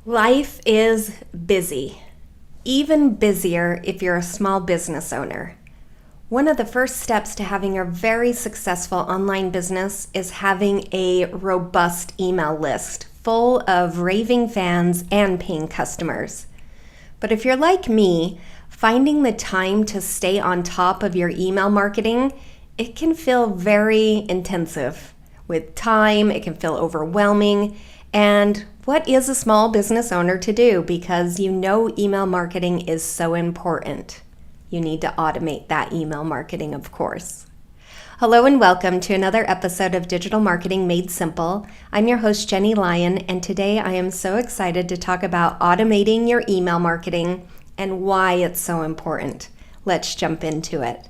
Life is busy, even busier if you're a small business owner. One of the first steps to having a very successful online business is having a robust email list full of raving fans and paying customers. But if you're like me, finding the time to stay on top of your email marketing, it can feel very intensive. With time, it can feel overwhelming. And what is a small business owner to do? Because you know email marketing is so important. You need to automate that email marketing, of course. Hello and welcome to another episode of Digital Marketing Made Simple. I'm your host, Jenny Lyon, and today I am so excited to talk about automating your email marketing and why it's so important. Let's jump into it.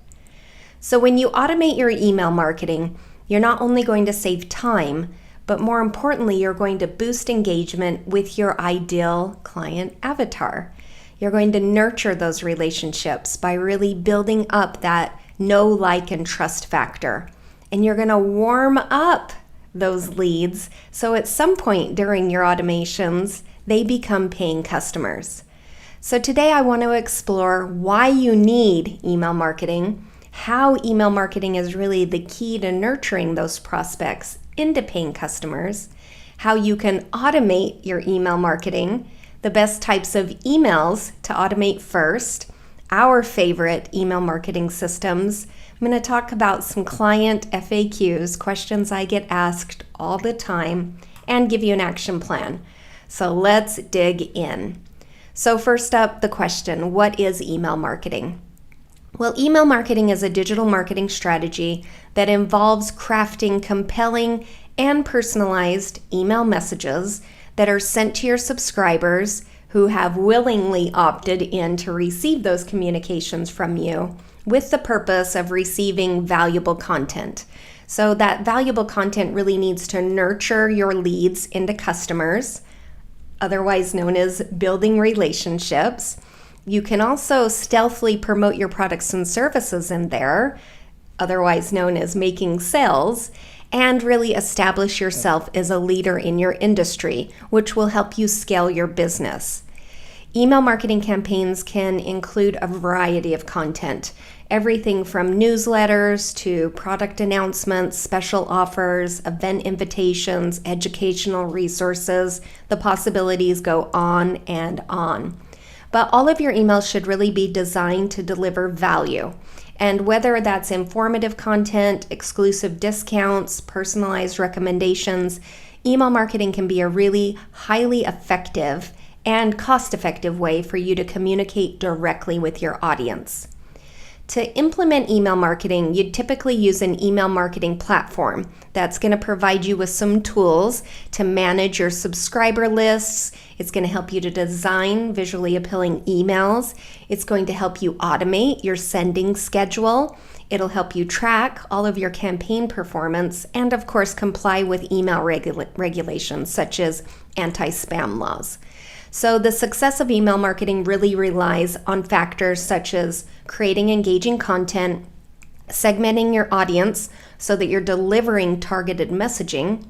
So when you automate your email marketing, you're not only going to save time, but more importantly, you're going to boost engagement with your ideal client avatar. You're going to nurture those relationships by really building up that know, like, and trust factor. And you're going to warm up those leads so at some point during your automations, they become paying customers. So today I want to explore why you need email marketing, how email marketing is really the key to nurturing those prospects into paying customers, how you can automate your email marketing, the best types of emails to automate first, our favorite email marketing systems. I'm going to talk about some client FAQs, questions I get asked all the time, and give you an action plan. So let's dig in. So first up, the question, what is email marketing? Well, email marketing is a digital marketing strategy that involves crafting compelling and personalized email messages that are sent to your subscribers who have willingly opted in to receive those communications from you with the purpose of receiving valuable content. So that valuable content really needs to nurture your leads into customers, otherwise known as building relationships. You can also stealthily promote your products and services in there, otherwise known as making sales, and really establish yourself as a leader in your industry, which will help you scale your business. Email marketing campaigns can include a variety of content, everything from newsletters to product announcements, special offers, event invitations, educational resources. The possibilities go on and on. But all of your emails should really be designed to deliver value. And whether that's informative content, exclusive discounts, personalized recommendations, email marketing can be a really highly effective and cost-effective way for you to communicate directly with your audience. To implement email marketing, you'd typically use an email marketing platform that's going to provide you with some tools to manage your subscriber lists. It's going to help you to design visually appealing emails. It's going to help you automate your sending schedule. It'll help you track all of your campaign performance and, of course, comply with email regulations such as anti-spam laws. So the success of email marketing really relies on factors such as creating engaging content, segmenting your audience so that you're delivering targeted messaging,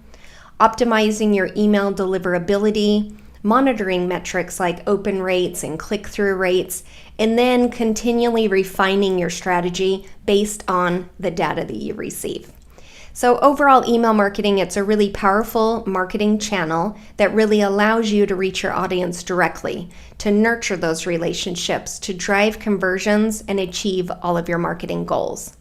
optimizing your email deliverability, monitoring metrics like open rates and click-through rates, and then continually refining your strategy based on the data that you receive. So overall, email marketing, it's a really powerful marketing channel that really allows you to reach your audience directly, to nurture those relationships, to drive conversions and achieve all of your marketing goals.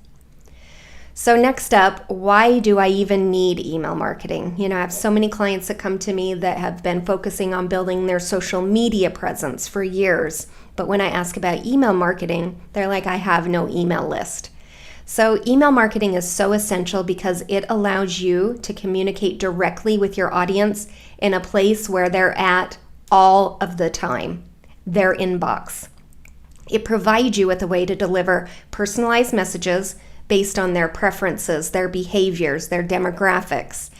So next up, why do I even need email marketing? I have so many clients that come to me that have been focusing on building their social media presence for years. But when I ask about email marketing, they're like, I have no email list. So email marketing is so essential because it allows you to communicate directly with your audience in a place where they're at all of the time, their inbox. It provides you with a way to deliver personalized messages based on their preferences, their behaviors, their demographics.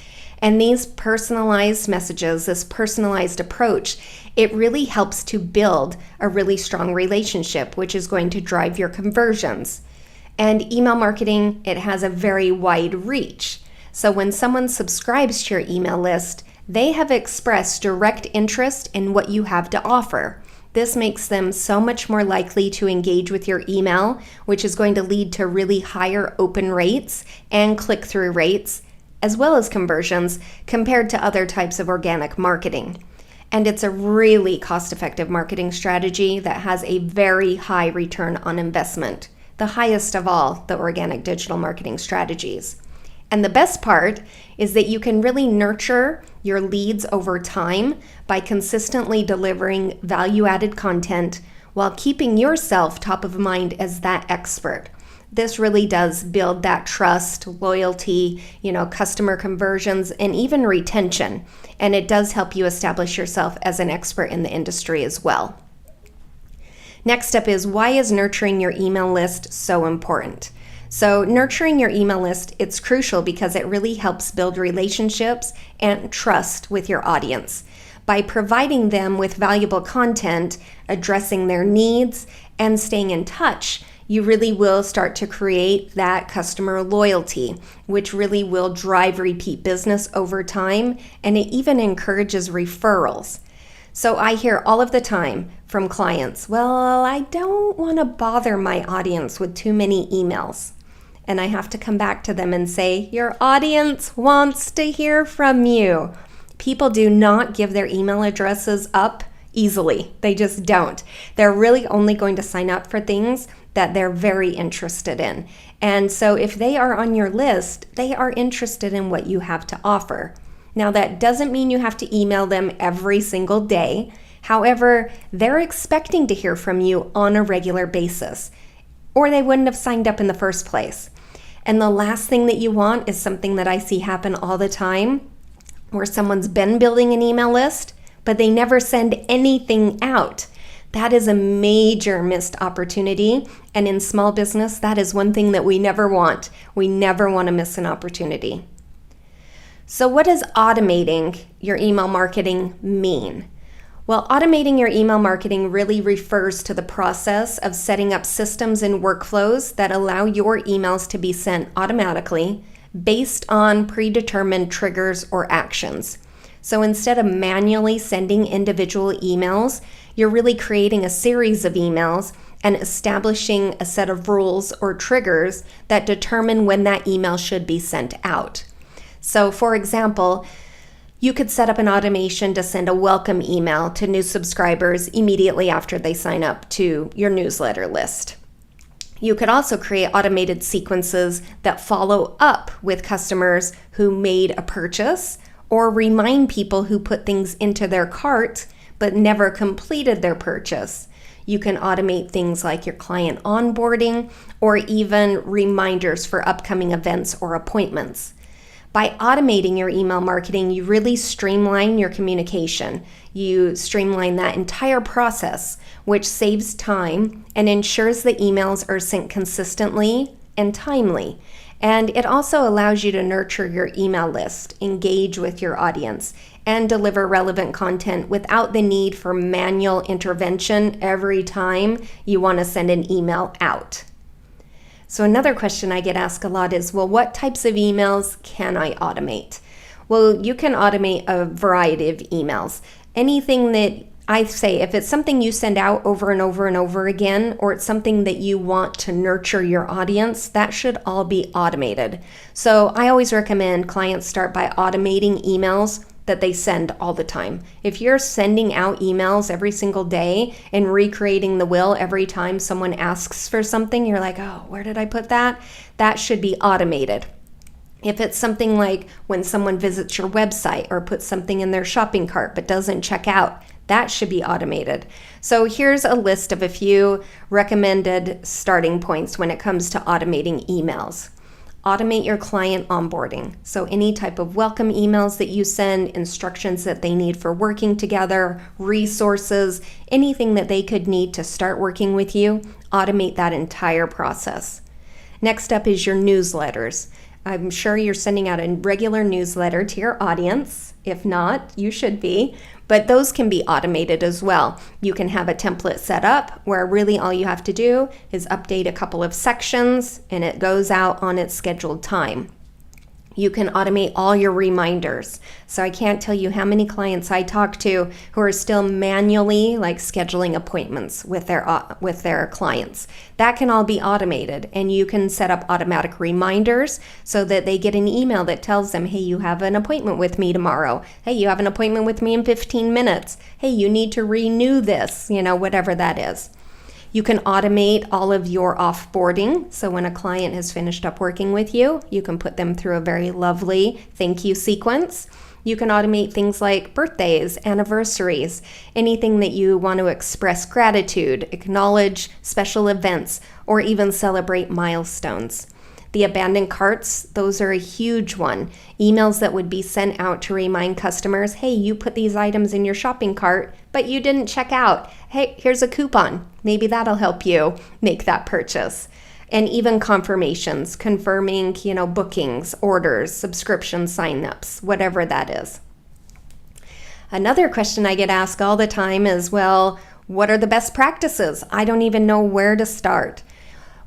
And these personalized messages, this personalized approach, it really helps to build a really strong relationship, which is going to drive your conversions. And email marketing, it has a very wide reach. So when someone subscribes to your email list, They have expressed direct interest in what you have to offer. This makes them so much more likely to engage with your email, which is going to lead to really higher open rates and click-through rates, as well as conversions compared to other types of organic marketing. And it's a really cost-effective marketing strategy that has a very high return on investment, the highest of all the organic digital marketing strategies. And the best part is that you can really nurture your leads over time by consistently delivering value-added content while keeping yourself top of mind as that expert. This really does build that trust, loyalty, customer conversions, and even retention. And it does help you establish yourself as an expert in the industry as well. Next up is, why is nurturing your email list so important? So nurturing your email list, it's crucial because it really helps build relationships and trust with your audience. By providing them with valuable content, addressing their needs, and staying in touch, you really will start to create that customer loyalty, which really will drive repeat business over time, and it even encourages referrals. So I hear all of the time from clients, well, I don't want to bother my audience with too many emails. And I have to come back to them and say, your audience wants to hear from you. People do not give their email addresses up easily. They just don't. They're really only going to sign up for things that they're very interested in. And so if they are on your list, they are interested in what you have to offer. Now, that doesn't mean you have to email them every single day. However, they're expecting to hear from you on a regular basis, or they wouldn't have signed up in the first place. And the last thing that you want is something that I see happen all the time, where someone's been building an email list, but they never send anything out. That is a major missed opportunity. And in small business, that is one thing that we never want. We never want to miss an opportunity. So what does automating your email marketing mean? Well, automating your email marketing really refers to the process of setting up systems and workflows that allow your emails to be sent automatically based on predetermined triggers or actions. So instead of manually sending individual emails, you're really creating a series of emails and establishing a set of rules or triggers that determine when that email should be sent out. So for example, you could set up an automation to send a welcome email to new subscribers immediately after they sign up to your newsletter list. You could also create automated sequences that follow up with customers who made a purchase, or remind people who put things into their cart but never completed their purchase. You can automate things like your client onboarding, or even reminders for upcoming events or appointments. By automating your email marketing, you really streamline your communication. You streamline that entire process, which saves time and ensures that emails are sent consistently and timely. And it also allows you to nurture your email list, engage with your audience, and deliver relevant content without the need for manual intervention every time you want to send an email out. So another question I get asked a lot is, well, what types of emails can I automate? Well, you can automate a variety of emails. Anything that I say, if it's something you send out over and over and over again, or it's something that you want to nurture your audience, that should all be automated. So I always recommend clients start by automating emails that they send all the time. If you're sending out emails every single day and recreating the wheel every time someone asks for something, you're like, oh, where did I put that? That should be automated. If it's something like when someone visits your website or puts something in their shopping cart but doesn't check out, that should be automated. So here's a list of a few recommended starting points when it comes to automating emails. Automate your client onboarding. So any type of welcome emails that you send, instructions that they need for working together, resources, anything that they could need to start working with you, automate that entire process. Next up is your newsletters. I'm sure you're sending out a regular newsletter to your audience. If not, you should be. But those can be automated as well. You can have a template set up where really all you have to do is update a couple of sections and it goes out on its scheduled time. You can automate all your reminders. So I can't tell you how many clients I talk to who are still manually like scheduling appointments with their clients. That can all be automated, and you can set up automatic reminders so that they get an email that tells them, hey, you have an appointment with me tomorrow. Hey, you have an appointment with me in 15 minutes. Hey, you need to renew this, whatever that is. You can automate all of your offboarding. So when a client has finished up working with you, you can put them through a very lovely thank you sequence. You can automate things like birthdays, anniversaries, anything that you want to express gratitude, acknowledge special events, or even celebrate milestones. The abandoned carts, those are a huge one. Emails that would be sent out to remind customers, hey, you put these items in your shopping cart, but you didn't check out. Hey, here's a coupon. Maybe that'll help you make that purchase. And even confirmations, confirming, bookings, orders, subscription signups, whatever that is. Another question I get asked all the time is, well, what are the best practices? I don't even know where to start.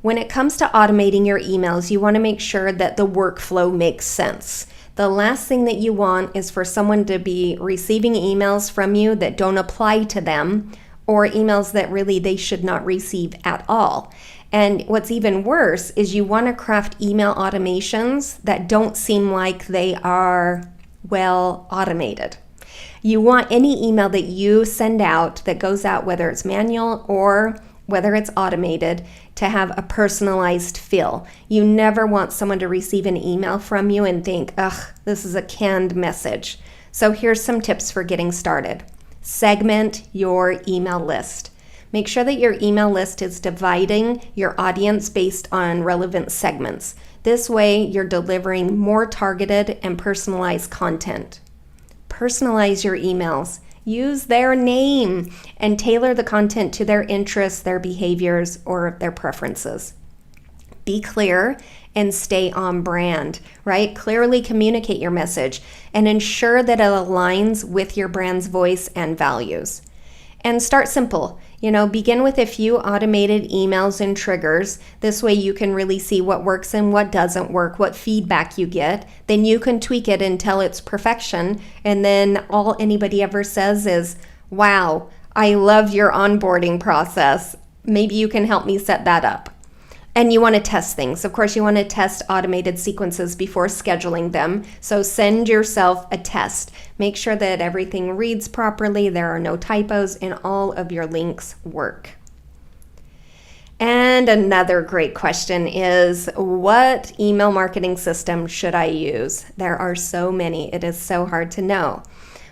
When it comes to automating your emails, you want to make sure that the workflow makes sense. The last thing that you want is for someone to be receiving emails from you that don't apply to them, or emails that really they should not receive at all. And what's even worse is you want to craft email automations that don't seem like they are well automated. You want any email that you send out that goes out, whether it's manual or whether it's automated, to have a personalized feel. You never want someone to receive an email from you and think, ugh, this is a canned message. So here's some tips for getting started. Segment your email list. Make sure that your email list is dividing your audience based on relevant segments. This way, you're delivering more targeted and personalized content. Personalize your emails. Use their name and tailor the content to their interests, their behaviors, or their preferences. Be clear and stay on brand, right? Clearly communicate your message and ensure that it aligns with your brand's voice and values. And start simple. Begin with a few automated emails and triggers. This way you can really see what works and what doesn't work, what feedback you get. Then you can tweak it until it's perfection. And then all anybody ever says is, wow, I love your onboarding process. Maybe you can help me set that up. And you want to test things. Of course, you want to test automated sequences before scheduling them. So send yourself a test. Make sure that everything reads properly, there are no typos, and all of your links work. And another great question is, what email marketing system should I use? There are so many. It is so hard to know.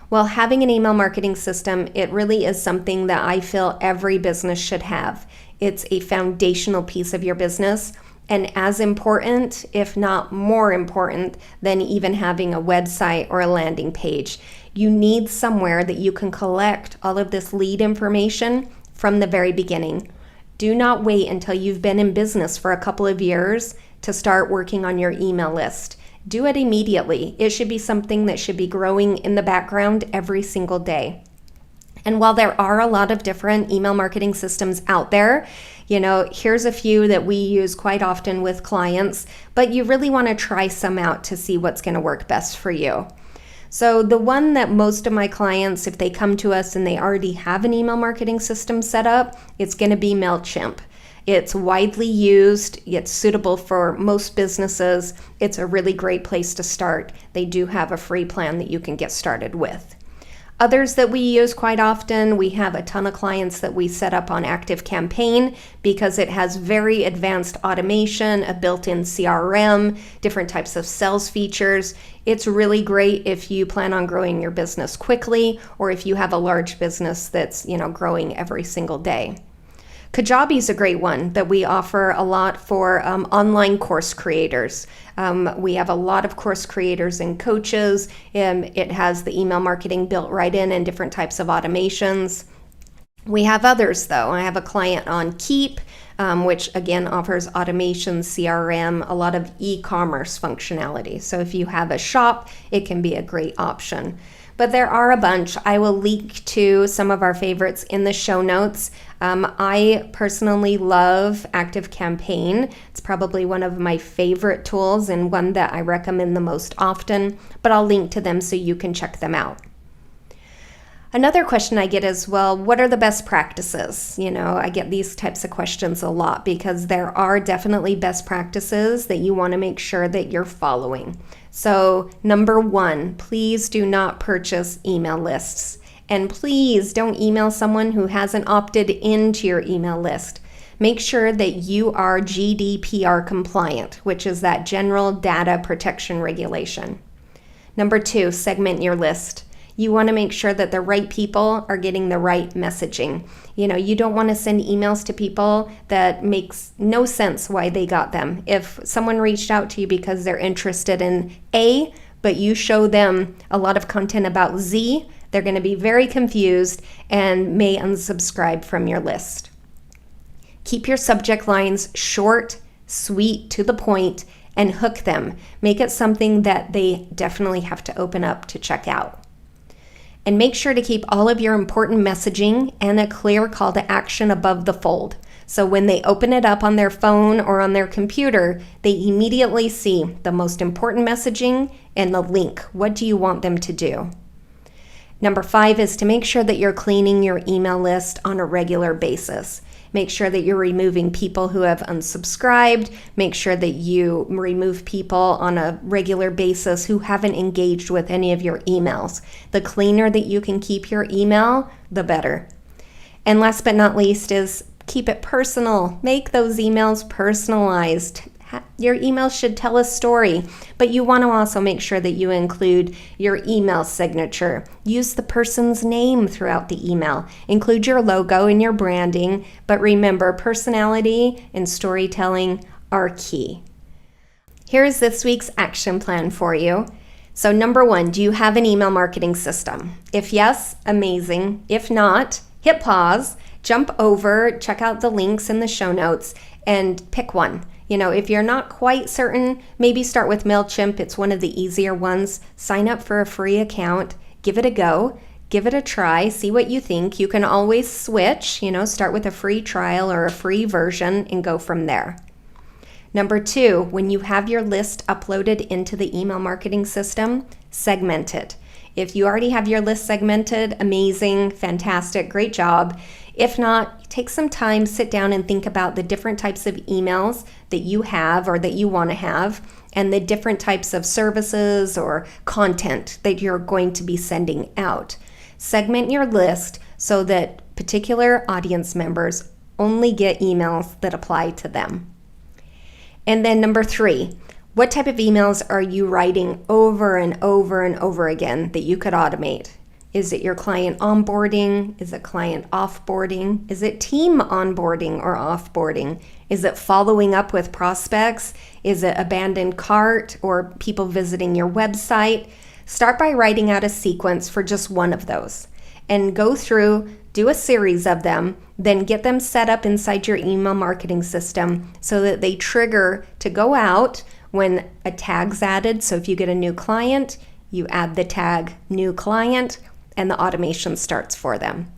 Well, having an email marketing system, it really is something that I feel every business should have. It's a foundational piece of your business, and as important, if not more important, than even having a website or a landing page. You need somewhere that you can collect all of this lead information from the very beginning. Do not wait until you've been in business for a couple of years to start working on your email list. Do it immediately. It should be something that should be growing in the background every single day. And while there are a lot of different email marketing systems out there, here's a few that we use quite often with clients, but you really want to try some out to see what's going to work best for you. So the one that most of my clients, if they come to us and they already have an email marketing system set up, it's going to be MailChimp. It's widely used. It's suitable for most businesses. It's a really great place to start. They do have a free plan that you can get started with. Others that we use quite often, we have a ton of clients that we set up on ActiveCampaign because it has very advanced automation, a built-in CRM, different types of sales features. It's really great if you plan on growing your business quickly or if you have a large business that's, growing every single day. Kajabi is a great one that we offer a lot for online course creators. We have a lot of course creators and coaches. It has the email marketing built right in and different types of automations. We have others though. I have a client on Keep, which again offers automation, CRM, a lot of e-commerce functionality. So if you have a shop, it can be a great option. but there are a bunch. I will link to some of our favorites in the show notes. I personally love ActiveCampaign. It's probably one of my favorite tools and one that I recommend the most often, but I'll link to them so you can check them out. Another question I get is, well, what are the best practices? I get these types of questions a lot because there are definitely best practices that you want to make sure that you're following. So, number one, please do not purchase email lists. And please don't email someone who hasn't opted into your email list. Make sure that you are GDPR compliant, which is that General Data Protection Regulation. Number two, segment your list. You want to make sure that the right people are getting the right messaging. You don't want to send emails to people that makes no sense why they got them. If someone reached out to you because they're interested in A, but you show them a lot of content about Z, they're going to be very confused and may unsubscribe from your list. Keep your subject lines short, sweet, to the point, and hook them. Make it something that they definitely have to open up to check out. And make sure to keep all of your important messaging and a clear call to action above the fold. So when they open it up on their phone or on their computer, they immediately see the most important messaging and the link. What do you want them to do? Number 5 is to make sure that you're cleaning your email list on a regular basis. Make sure that you're removing people who have unsubscribed. Make sure that you remove people on a regular basis who haven't engaged with any of your emails. The cleaner that you can keep your email, the better. And last but not least is keep it personal. Make those emails personalized. Your email should tell a story, but you want to also make sure that you include your email signature. Use the person's name throughout the email. Include your logo and your branding, but remember, personality and storytelling are key. Here's this week's action plan for you. So number 1, do you have an email marketing system? If yes, amazing. If not, hit pause, jump over, check out the links in the show notes, and pick one. If you're not quite certain, maybe start with MailChimp. It's one of the easier ones. Sign up for a free account. Give it a go. Give it a try. See what you think. You can always switch, start with a free trial or a free version and go from there. Number 2, when you have your list uploaded into the email marketing system, segment it. If you already have your list segmented, amazing, fantastic, great job. If not, take some time, sit down and think about the different types of emails that you have or that you want to have, and the different types of services or content that you're going to be sending out. Segment your list so that particular audience members only get emails that apply to them. And then number 3, what type of emails are you writing over and over and over again that you could automate? Is it your client onboarding? Is it client offboarding? Is it team onboarding or offboarding? Is it following up with prospects? Is it abandoned cart or people visiting your website? Start by writing out a sequence for just one of those and go through, do a series of them, then get them set up inside your email marketing system so that they trigger to go out when a tag's added. So if you get a new client, you add the tag new client and the automation starts for them.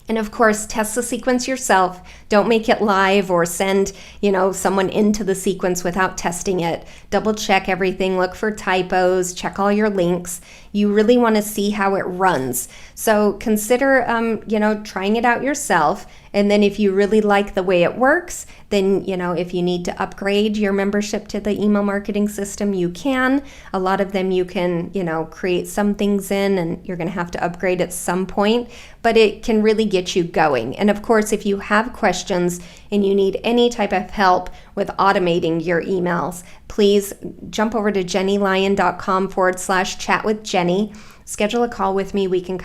And of course, test the sequence yourself. Don't make it live or send, someone into the sequence without testing it. Double check everything, look for typos, check all your links. You really want to see how it runs. So consider, trying it out yourself. And then if you really like the way it works, then, if you need to upgrade your membership to the email marketing system, you can. A lot of them you can, create some things in and you're going to have to upgrade at some point, but it can really get you going. And of course, if you have questions and you need any type of help with automating your emails, please jump over to jennylyon.com/chat with Jenny. Schedule a call with me. We can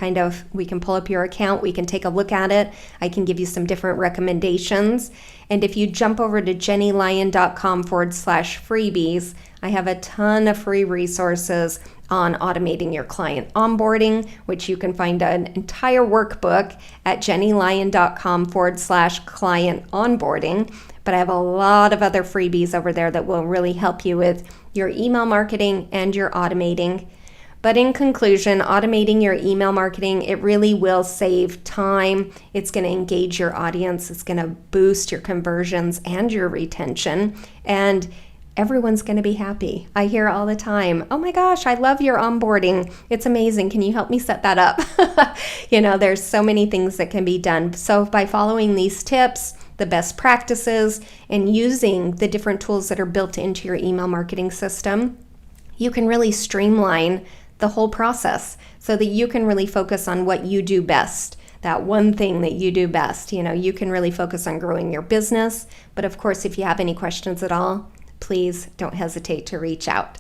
pull up your account. We can take a look at it. I can give you some different recommendations. And if you jump over to jennylyon.com/freebies, I have a ton of free resources on automating your client onboarding, which you can find an entire workbook at jennylyon.com/client onboarding. But I have a lot of other freebies over there that will really help you with your email marketing and your automating. But in conclusion, automating your email marketing, it really will save time. It's going to engage your audience. It's going to boost your conversions and your retention. And everyone's going to be happy. I hear all the time, oh my gosh, I love your onboarding. It's amazing. Can you help me set that up? There's so many things that can be done. So by following these tips, the best practices, and using the different tools that are built into your email marketing system, you can really streamline the whole process so that you can really focus on what you do best. That one thing that you do best. You can really focus on growing your business. But of course, if you have any questions at all, please don't hesitate to reach out.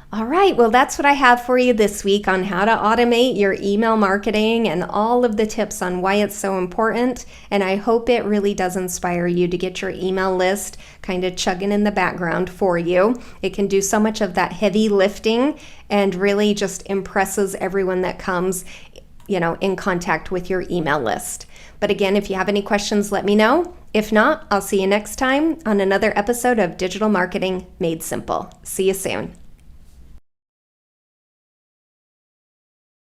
All right, well, that's what I have for you this week on how to automate your email marketing and all of the tips on why it's so important. And I hope it really does inspire you to get your email list kind of chugging in the background for you. It can do so much of that heavy lifting and really just impresses everyone that comes in contact with your email list. But again, if you have any questions, let me know. If not, I'll see you next time on another episode of Digital Marketing Made Simple. See you soon.